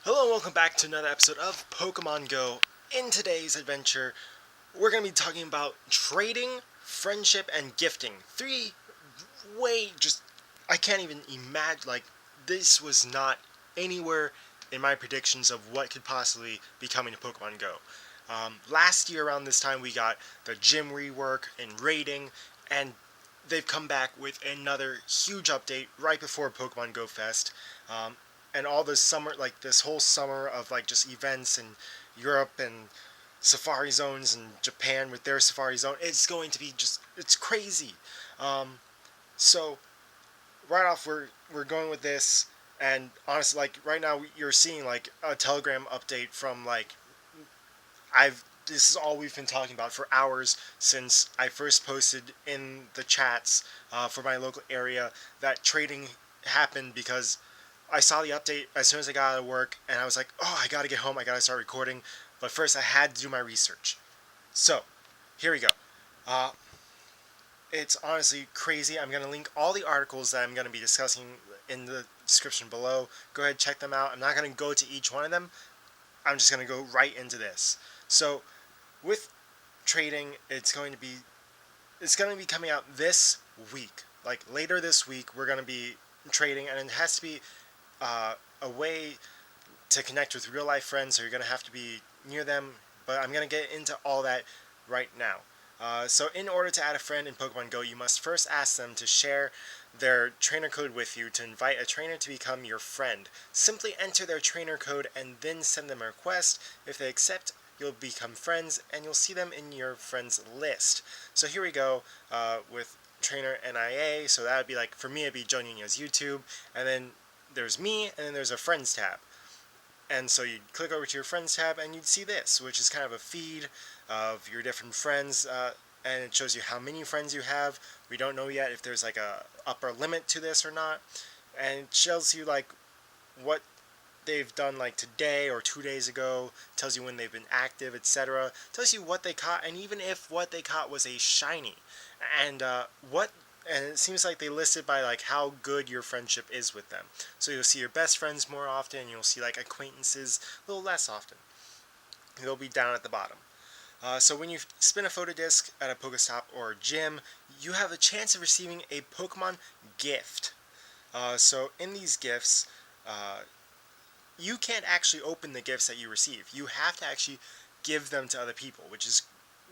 Hello and welcome back to another episode of Pokemon Go. In today's adventure, we're going to be talking about trading, friendship, and gifting. I can't even imagine, this was not anywhere in my predictions of what could possibly be coming to Pokemon Go. Last year around this time, we got the gym rework and raiding, and they've come back with another huge update right before Pokemon Go Fest. And all this summer, like this whole summer of just events in Europe and safari zones and Japan with their safari zone, it's going to be it's crazy. Um, so right off, we're going with this, and honestly, like right now, you're seeing like a Telegram update from I've this is all we've been talking about for hours since I first posted in the chats for my local area that trading happened because I saw the update as soon as I got out of work, and I was like, oh, I gotta get home, I gotta start recording. But first, I had to do my research. So, here we go. Uh, it's honestly crazy. I'm gonna link all the articles that I'm gonna be discussing in the description below. Go ahead, check them out. I'm not gonna go to each one of them. I'm just gonna go right into this. So, with trading, it's going to be coming out this week. Like later this week, we're going to be trading, and it has to be a way to connect with real life friends, so you're going to have to be near them. But I'm going to get into all that right now. So, in order to add a friend in Pokemon Go, you must first ask them to share their trainer code with you to invite a trainer to become your friend. Simply enter their trainer code and then send them a request. If they accept, you'll become friends, and you'll see them in your friends list. So here we go with trainer NIA. So that would be like, for me, it'd be Joe Nunez YouTube, and then there's me, and then there's a friends tab. And so you'd click over to your friends tab, and you'd see this, which is kind of a feed of your different friends, and it shows you how many friends you have. We don't know yet if there's like a upper limit to this or not, and it shows you like what they've done like today or 2 days ago, tells you when they've been active, etc. Tells you what they caught, and even if what they caught was a shiny, and what and it seems like they listed by like how good your friendship is with them. So you'll see your best friends more often, you'll see like acquaintances a little less often. They'll be down at the bottom. So when you spin a photo disc at a Pokestop or a gym, you have a chance of receiving a Pokemon gift. So in these gifts, you can't actually open the gifts that you receive. You have to actually give them to other people, which is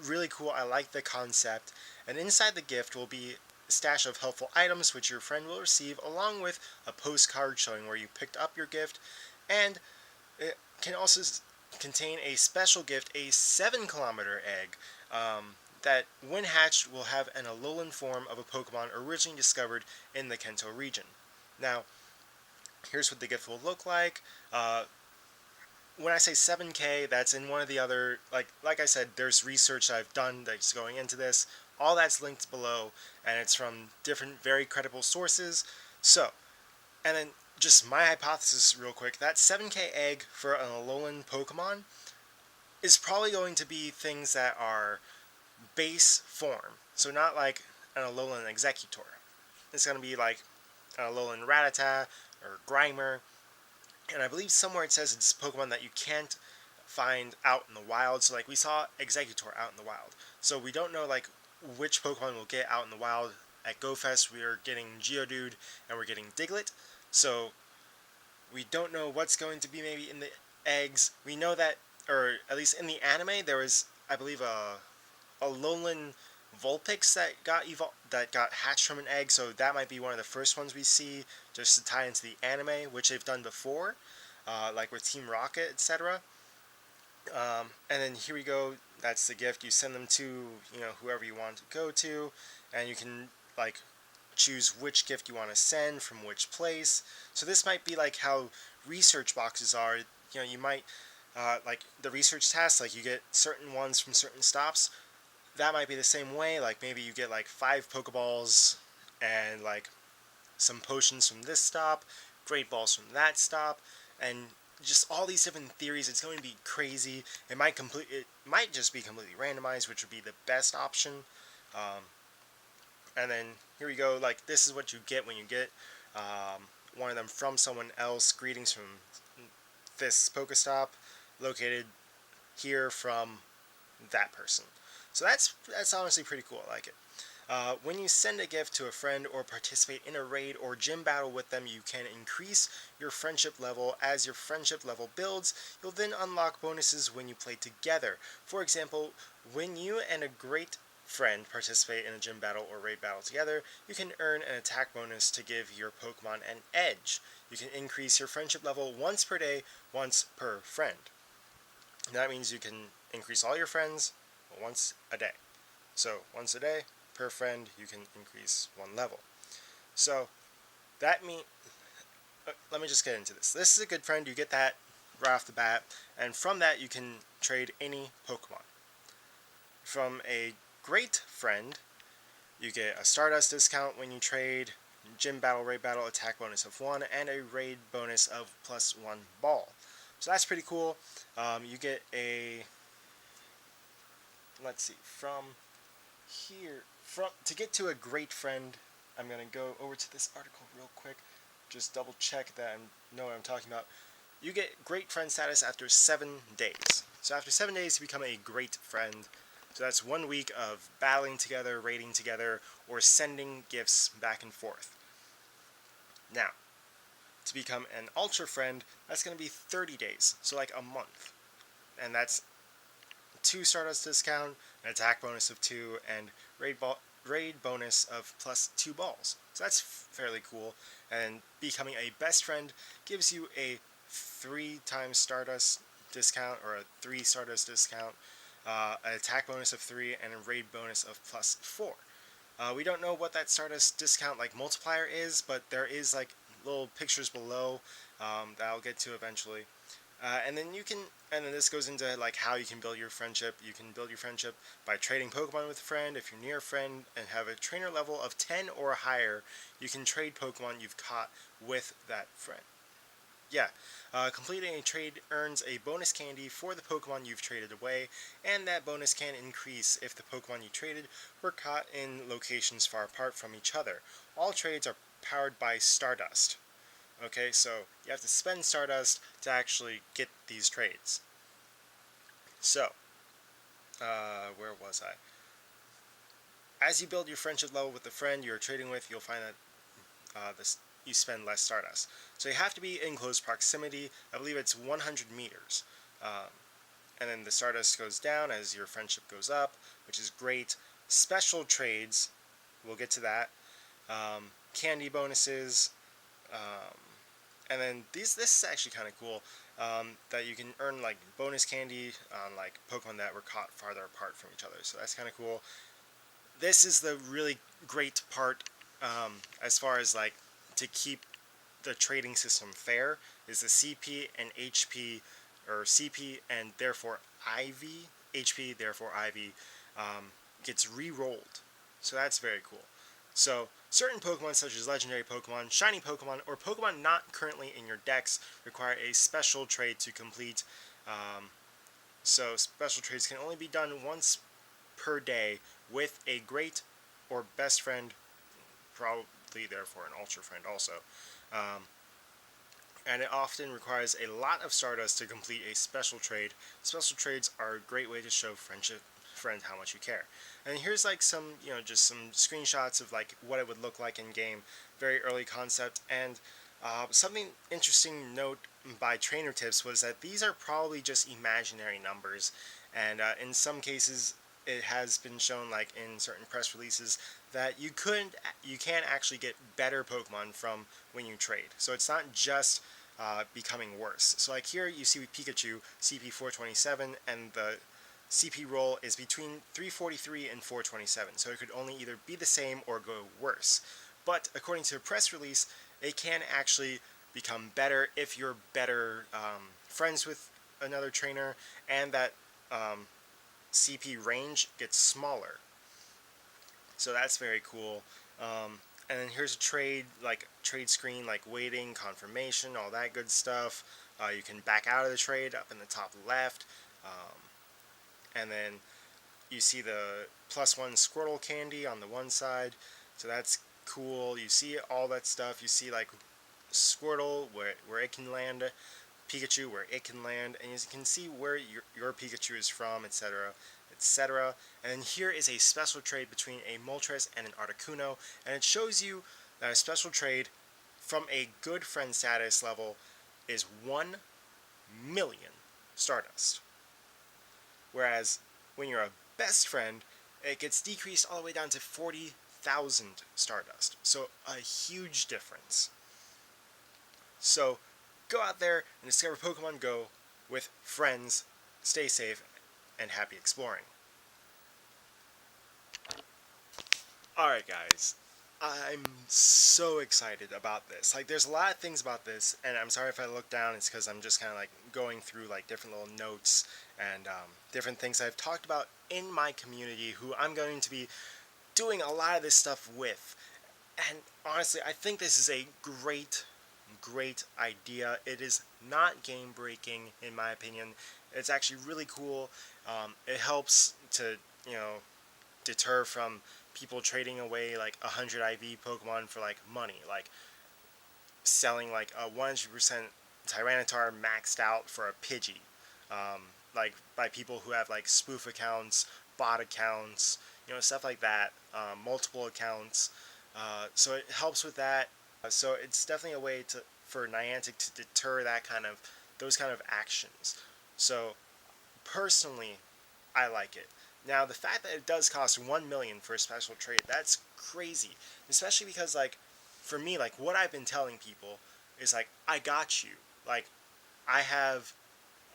really cool. I like the concept. And inside the gift will be a stash of helpful items which your friend will receive, along with a postcard showing where you picked up your gift. And it can also contain a special gift, a 7-kilometer egg, that when hatched will have an Alolan form of a Pokemon originally discovered in the Kanto region. Now, here's what the gift will look like. Uh, when I say 7K, that's in one of the other, like I said, there's research that I've done that's going into this. All that's linked below, and it's from different, very credible sources. So, and then just my hypothesis, real quick, that 7K egg for an Alolan Pokemon is probably going to be things that are base form. So, not like an Alolan Executor. It's going to be like an Alolan Rattata or Grimer, and I believe somewhere it says it's Pokemon that you can't find out in the wild. So like we saw Executor out in the wild. So we don't know like which Pokemon we'll get out in the wild. At GoFest we are getting Geodude and we're getting Diglett. So we don't know what's going to be maybe in the eggs. We know that, or at least in the anime, there was, I believe, a Alolan Vulpix that got hatched from an egg, so that might be one of the first ones we see, just to tie into the anime, which they've done before, like with Team Rocket, etc. And then here we go. That's the gift. You send them to whoever you want to go to, and you can like choose which gift you want to send from which place. So this might be like how research boxes are. You might like the research tasks, like you get certain ones from certain stops. That might be the same way. Like maybe you get like 5 Pokeballs and like some potions from this stop, Great Balls from that stop, and just all these different theories. It's going to be crazy. It might just be completely randomized, which would be the best option. Um, and then here we go. Like this is what you get when you get one of them from someone else. Greetings from this Pokestop located here from that person. So that's honestly pretty cool. I like it. When you send a gift to a friend or participate in a raid or gym battle with them, you can increase your friendship level. As your friendship level builds, you'll then unlock bonuses when you play together. For example, when you and a great friend participate in a gym battle or raid battle together, you can earn an attack bonus to give your Pokemon an edge. You can increase your friendship level once per day, once per friend. That means you can increase all your friends once a day. So once a day per friend, you can increase one level. So that means, let me just get into this. This is a good friend. You get that right off the bat, and from that you can trade any Pokemon. From a great friend, you get a Stardust discount when you trade, gym battle, raid battle, attack bonus of 1, and a raid bonus of +1 ball. So that's pretty cool. You get a, let's see, from here, to get to a great friend, I'm going to go over to this article real quick, just double check that I know what I'm talking about. You get great friend status after 7 days. So after 7 days, you become a great friend. So that's 1 week of battling together, raiding together, or sending gifts back and forth. Now, to become an ultra friend, that's going to be 30 days, so like a month. And that's 2 Stardust discount, an attack bonus of 2, and raid bonus of +2 balls. So that's fairly cool. And becoming a best friend gives you a 3 times Stardust discount, or a 3 Stardust discount, an attack bonus of 3, and a raid bonus of +4. We don't know what that Stardust discount like multiplier is, but there is like little pictures below that I'll get to eventually. And then this goes into like how you can build your friendship. You can build your friendship by trading Pokemon with a friend. If you're near a friend and have a trainer level of 10 or higher, you can trade Pokemon you've caught with that friend. Yeah, completing a trade earns a bonus candy for the Pokemon you've traded away, and that bonus can increase if the Pokemon you traded were caught in locations far apart from each other. All trades are powered by Stardust. Okay, so you have to spend Stardust to actually get these trades. So, where was I? As you build your friendship level with the friend you're trading with, you'll find that you spend less Stardust. So you have to be in close proximity. I believe it's 100 meters. And then the Stardust goes down as your friendship goes up, which is great. Special trades, we'll get to that. Candy bonuses. And then this is actually kind of cool, that you can earn like bonus candy on like Pokemon that were caught farther apart from each other. So that's kind of cool. This is the really great part, as far as like to keep the trading system fair, is the CP and HP, or CP and therefore IV, HP therefore IV, gets re-rolled. So that's very cool. So certain Pokemon such as legendary Pokemon, shiny Pokemon, or Pokemon not currently in your decks require a special trade to complete. So special trades can only be done once per day with a great or best friend, probably therefore an ultra friend also. And it often requires a lot of Stardust to complete a special trade. Special trades are a great way to show friend how much you care. And here's like some, just some screenshots of like what it would look like in game. Very early concept. And something interesting note by Trainer Tips was that these are probably just imaginary numbers. And in some cases, it has been shown, like in certain press releases, that you can actually get better Pokemon from when you trade. So it's not just becoming worse. So like here you see Pikachu CP 427, and the CP roll is between 343 and 427. So it could only either be the same or go worse. But according to a press release, it can actually become better if you're better friends with another trainer, and that CP range gets smaller. So that's very cool. And then here's a trade screen, like waiting, confirmation, all that good stuff. You can back out of the trade up in the top left. And then you see the +1 Squirtle candy on the one side. So that's cool. You see all that stuff. You see like Squirtle, where it can land. Pikachu where it can land, and you can see where your Pikachu is from, etc., etc. And here is a special trade between a Moltres and an Articuno, and it shows you that a special trade from a good friend status level is 1 million Stardust. Whereas when you're a best friend, it gets decreased all the way down to 40,000 Stardust. So a huge difference. So go out there and discover Pokemon Go with friends. Stay safe and happy exploring. Alright guys, I'm so excited about this. Like, there's a lot of things about this, and I'm sorry if I look down, it's because I'm just kind of like going through like different little notes and different things I've talked about in my community who I'm going to be doing a lot of this stuff with. And honestly, I think this is a great idea. It is not game breaking in my opinion. It's actually really cool. It helps to, you know, deter from people trading away like 100 IV Pokemon for like money, like selling like a 100% Tyranitar maxed out for a Pidgey, like by people who have like spoof accounts, bot accounts, you know, stuff like that, multiple accounts. So it helps with that. So it's definitely a way to for Niantic to deter that kind of those kind of actions. So personally, I like it. Now, the fact that it does cost 1 million for a special trade, that's crazy. Especially because, like, for me, like, what I've been telling people is, like, I got you. Like, I have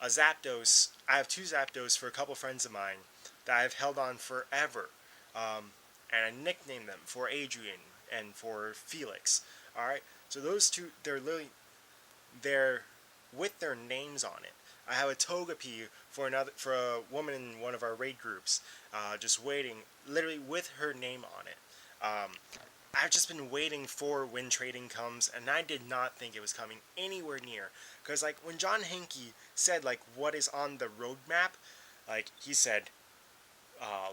a Zapdos, I have 2 Zapdos for a couple friends of mine that I've held on forever. And I nicknamed them for Adrian and for Felix. Alright? So those 2, they're with their names on it. I have a Togepi for a woman in one of our raid groups, just waiting, literally with her name on it. I've just been waiting for when trading comes, and I did not think it was coming anywhere near. Because like when John Henke said like what is on the roadmap, like he said,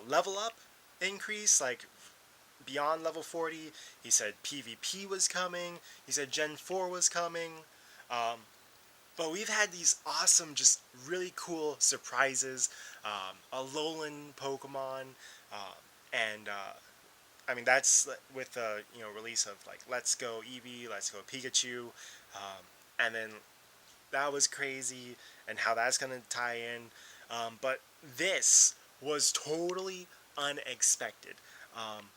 level up increase like beyond level 40. He said PvP was coming. He said Gen 4 was coming. Um, But we've had these awesome, just really cool surprises. A Alolan Pokemon, and I mean that's with the release of like Let's Go Eevee, Let's Go Pikachu, and then that was crazy, and how that's gonna tie in. But this was totally unexpected. Um,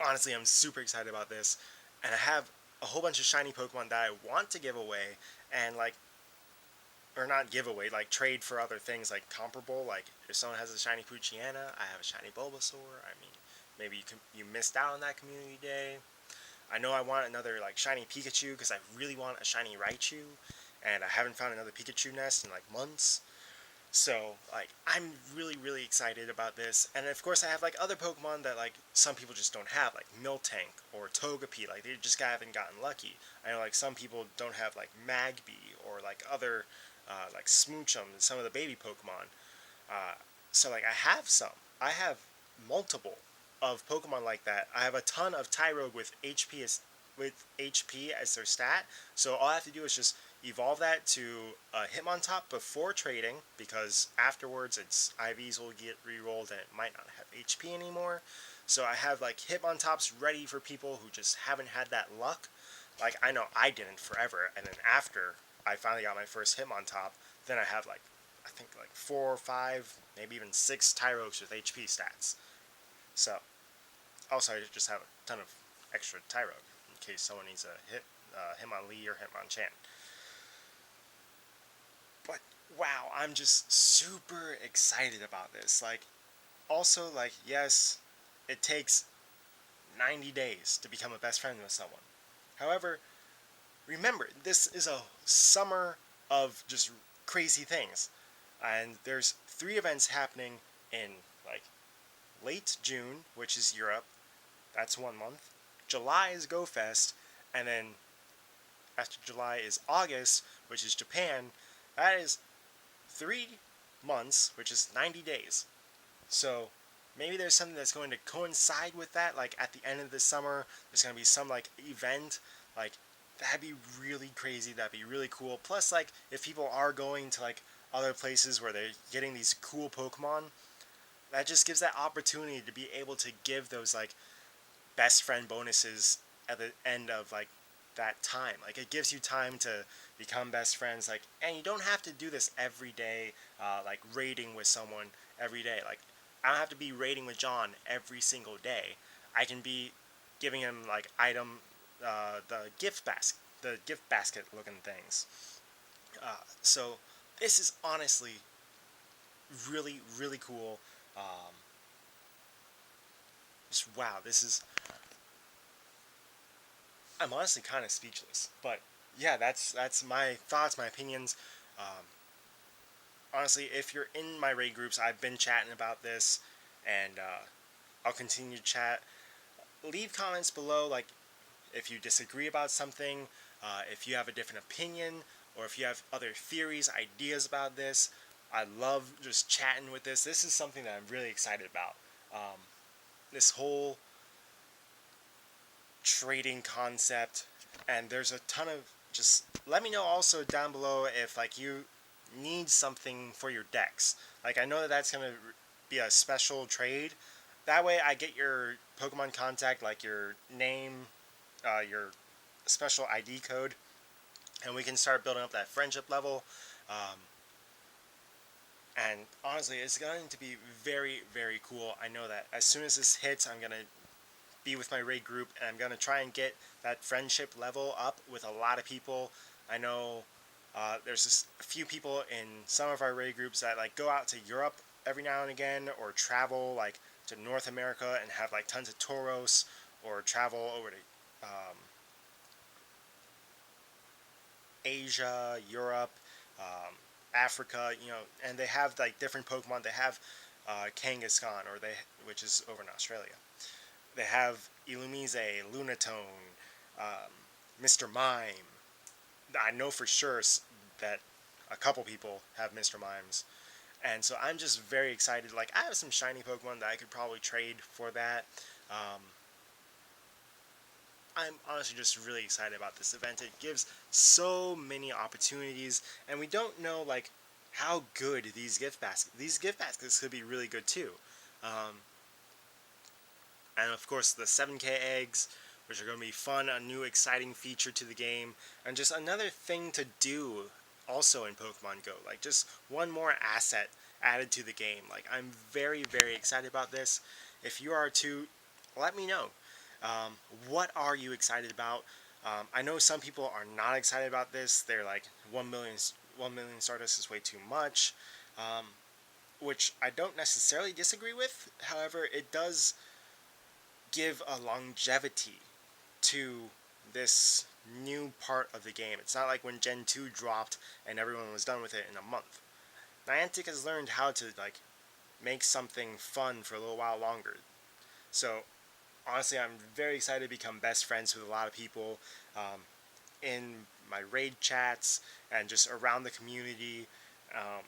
Honestly, I'm super excited about this, and I have a whole bunch of shiny Pokemon that I want to give away, and like, or not give away, like trade for other things like comparable. Like if someone has a shiny Poochyena, I have a shiny Bulbasaur. I mean, maybe you missed out on that community day. I know I want another like shiny Pikachu because I really want a shiny Raichu, and I haven't found another Pikachu nest in like months. So, like, I'm really excited about this. And of course, I have, like, other Pokemon that, like, some people just don't have, like Miltank or Togepi. Like, they just haven't gotten lucky. I know, like, some people don't have, like, Magby or, like, other, like, Smoochum and some of the baby Pokemon. So, like, I have some. I have multiple of Pokemon like that. I have a ton of Tyrogue with HP as their stat. So all I have to do is just evolve that to Hitmontop before trading, because afterwards its IVs will get re-rolled and it might not have HP anymore. So I have like Hitmontops ready for people who just haven't had that luck. Like I know I didn't forever, and then after I finally got my first Hitmontop, then I have like I think like 4 or 5, maybe even 6 Tyrogues with HP stats. So also I just have a ton of extra Tyrogue in case someone needs a Hitmonlee or Hitmonchan. But wow, I'm just super excited about this. Like, also, like, yes, it takes 90 days to become a best friend with someone. However, remember, this is a summer of just crazy things. And there's 3 events happening in, like, late June, which is Europe. That's 1 month. July is Go Fest. And then after July is August, which is Japan. That is 3 months, which is 90 days. So maybe there's something that's going to coincide with that. Like at the end of the summer, there's going to be some like event, like that'd be really crazy. That'd be really cool. Plus, like, if people are going to like other places where they're getting these cool Pokemon, that just gives that opportunity to be able to give those like best friend bonuses at the end of like that time. Like, it gives you time to become best friends. Like, and you don't have to do this every day. Like raiding with someone every day. Like, I don't have to be raiding with John every single day. I can be giving him like the gift basket looking things. So this is honestly really really cool. Um, just wow, this is. I'm honestly kind of speechless, but yeah, that's my thoughts, my opinions. Um, Honestly, if you're in my raid groups, I've been chatting about this, and I'll continue to chat. Leave comments below, like if you disagree about something, if you have a different opinion, or if you have other theories, ideas about this. I love just chatting with this. This is something that I'm really excited about. Um, this whole trading concept, and there's a ton of just let me know also down below if like you need something for your decks. Like, I know that that's gonna be a special trade. That way I get your Pokemon contact, like your name, your special ID code, and we can start building up that friendship level. Um, and honestly, it's going to be very, very cool. I know that as soon as this hits, I'm going to be with my raid group, and I'm going to try and get that friendship level up with a lot of people. I know there's just a few people in some of our raid groups that like go out to Europe every now and again, or travel like to North America and have like tons of Tauros, or travel over to um, Asia, Europe, um, Africa, and they have like different Pokemon. They have Kangaskhan, which is over in Australia. They have Illumise, Lunatone, Mr. Mime. I know for sure that a couple people have Mr. Mimes. And so I'm just very excited. Like, I have some shiny Pokemon that I could probably trade for that. Um, I'm honestly just really excited about this event. It gives so many opportunities, and we don't know like how good these gift baskets could be really good too. Um, and of course the 7K eggs, which are going to be fun, a new exciting feature to the game, and just another thing to do also in Pokemon Go. Like, just one more asset added to the game. Like, I'm very very excited about this. If you are too, let me know. Um, what are you excited about? I know some people are not excited about this. They're like 1 million Stardust is way too much, um, which I don't necessarily disagree with. However, it does give a longevity to this new part of the game. It's not like when Gen 2 dropped and everyone was done with it in a month. Niantic has learned how to like make something fun for a little while longer. So honestly, I'm very excited to become best friends with a lot of people in my raid chats and just around the community. Um,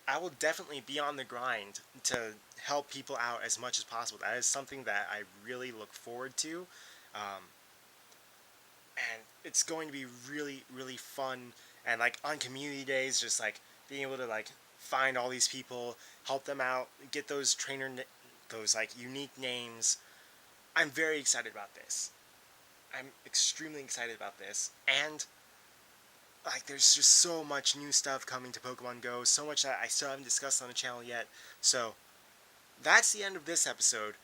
I will definitely be on the grind to help people out as much as possible. That is something that I really look forward to. Um, and it's going to be really, really fun. And like on community days, just like being able to like find all these people, help them out, get those those like unique names. I'm very excited about this. I'm extremely excited about this, and like there's just so much new stuff coming to Pokemon Go, so much that I still haven't discussed on the channel yet. So that's the end of this episode.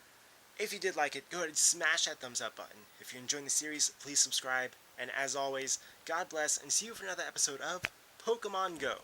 If you did like it, go ahead and smash that thumbs up button. If you're enjoying the series, please subscribe. And as always, God bless, and see you for another episode of Pokemon Go.